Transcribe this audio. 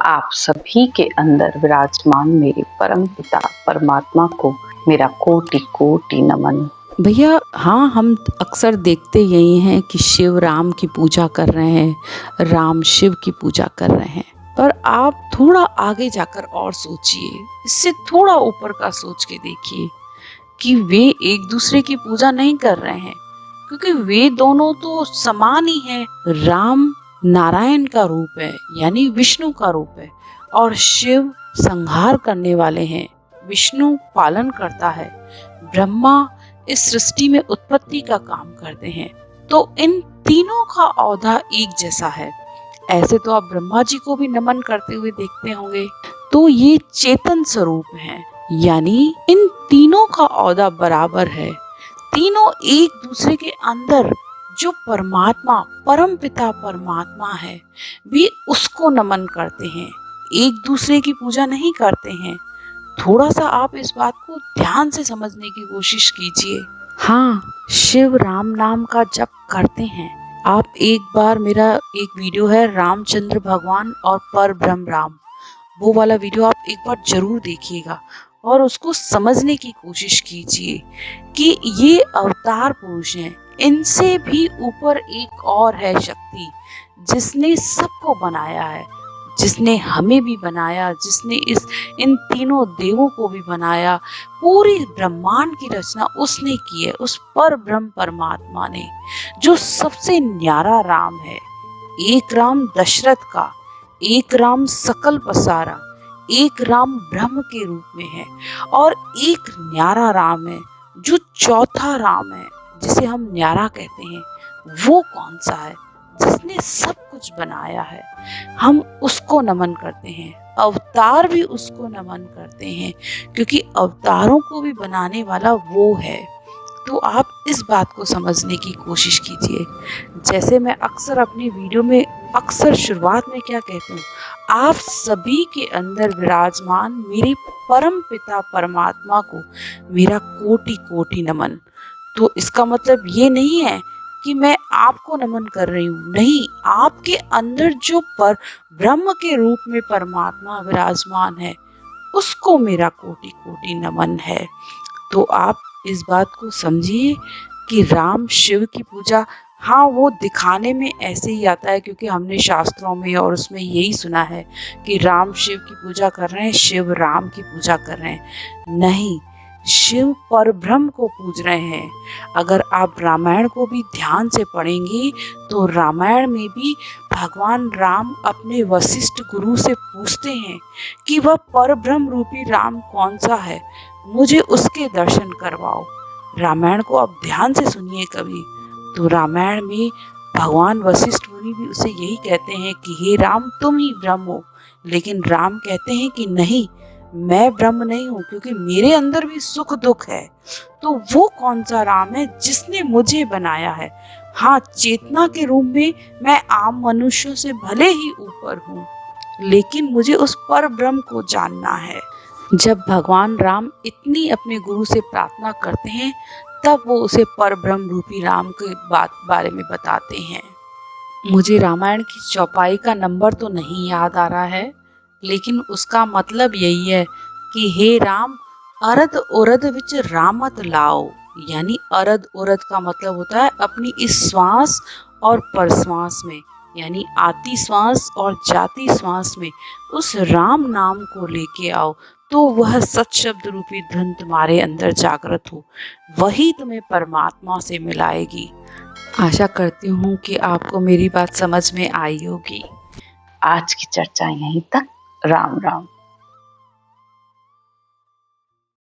आप सभी के अंदर विराजमान मेरे परम पिता परमात्मा को मेरा कोटि कोटि नमन। भैया हाँ, हम अक्सर देखते यही हैं कि शिव राम की पूजा कर रहे हैं, राम शिव की पूजा कर रहे हैं। पर आप थोड़ा आगे जाकर और सोचिए, इससे थोड़ा ऊपर का सोच के देखिए कि वे एक दूसरे की पूजा नहीं कर रहे हैं, क्योंकि वे दोनों तो समान ही हैं। राम नारायण का रूप है, यानी विष्णु का रूप है, और शिव संहार करने वाले हैं, विष्णु पालन करता है, ब्रह्मा इस सृष्टि में उत्पत्ति का काम करते हैं। तो इन तीनों का औधा एक जैसा है। ऐसे तो आप ब्रह्मा जी को भी नमन करते हुए देखते होंगे। तो ये चेतन स्वरूप हैं, यानी इन तीनों का औधा बराबर है। तीनों एक दूसरे के अंदर जो परमात्मा परम पिता परमात्मा है, भी उसको नमन करते हैं, एक दूसरे की पूजा नहीं करते हैं। थोड़ा सा आप इस बात को ध्यान से समझने की कोशिश कीजिए। हाँ, शिव राम नाम का जप करते हैं। आप एक बार, मेरा एक वीडियो है रामचंद्र भगवान और पर ब्रह्म राम, वो वाला वीडियो आप एक बार जरूर देखिएगा और उसको समझने की कोशिश कीजिए कि ये अवतार पुरुष हैं। इनसे भी ऊपर एक और है शक्ति, जिसने सबको बनाया है, जिसने हमें भी बनाया, जिसने इन तीनों देवों को भी बनाया। पूरी ब्रह्मांड की रचना उसने की है, उस पर ब्रह्म परमात्मा ने, जो सबसे न्यारा राम है। एक राम दशरथ का, एक राम सकल पसारा, एक राम ब्रह्म के रूप में है, और एक न्यारा राम है जो चौथा राम है, जिसे हम न्यारा कहते हैं। वो कौन सा है? जिसने सब कुछ बनाया है। हम उसको नमन करते हैं, अवतार भी उसको नमन करते हैं, क्योंकि अवतारों को भी बनाने वाला वो है। तो आप इस बात को समझने की कोशिश कीजिए। जैसे मैं अक्सर अपनी वीडियो में अक्सर शुरुआत में क्या कहती हूँ, आप सभी के अंदर विराजमान मेरे परम पिता परमात्मा को मेरा कोटि कोटि नमन। तो इसका मतलब ये नहीं है कि मैं आपको नमन कर रही हूँ, नहीं, आपके अंदर जो पर ब्रह्म के रूप में परमात्मा विराजमान है, उसको मेरा कोटि कोटि नमन है। तो आप इस बात को समझिए कि राम शिव की पूजा, हाँ, वो दिखाने में ऐसे ही आता है, क्योंकि हमने शास्त्रों में और उसमें यही सुना है कि राम शिव की पूजा कर रहे हैं, शिव राम की पूजा कर रहे हैं। नहीं, शिव पर ब्रह्म को पूज रहे हैं। अगर आप रामायण को भी ध्यान से पढ़ेंगी तो रामायण में भी भगवान राम अपने वशिष्ठ गुरु से पूछते हैं कि वह पर ब्रह्म रूपी राम कौन सा है, मुझे उसके दर्शन करवाओ। रामायण को आप ध्यान से सुनिए कभी, तो रामायण में भगवान वशिष्ठ मुनि भी उसे यही कहते हैं कि हे राम, तुम ही ब्रह्म हो। लेकिन राम कहते हैं कि नहीं, मैं ब्रह्म नहीं हूँ, क्योंकि मेरे अंदर भी सुख दुख है। तो वो कौन सा राम है जिसने मुझे बनाया है? हाँ, चेतना के रूप में मैं आम मनुष्यों से भले ही ऊपर हूँ, लेकिन मुझे उस पर ब्रह्म को जानना है। जब भगवान राम इतनी अपने गुरु से प्रार्थना करते हैं, तब वो उसे पर ब्रह्म रूपी राम के बारे में बताते हैं। मुझे रामायण की चौपाई का नंबर तो नहीं याद आ रहा है, लेकिन उसका मतलब यही है कि हे राम, अरद उरद विच रामत लाओ। यानी अरद उरद का मतलब होता है अपनी इस श्वास और परश्वास में, यानी आती श्वास और जाती श्वास में उस राम नाम को लेके आओ, तो वह सत शब्द रूपी धुन तुम्हारे अंदर जागृत हो, वही तुम्हें परमात्मा से मिलाएगी। आशा करती हूँ कि आपको मेरी बात समझ में आई होगी। आज की चर्चा यहीं तक। राम राम।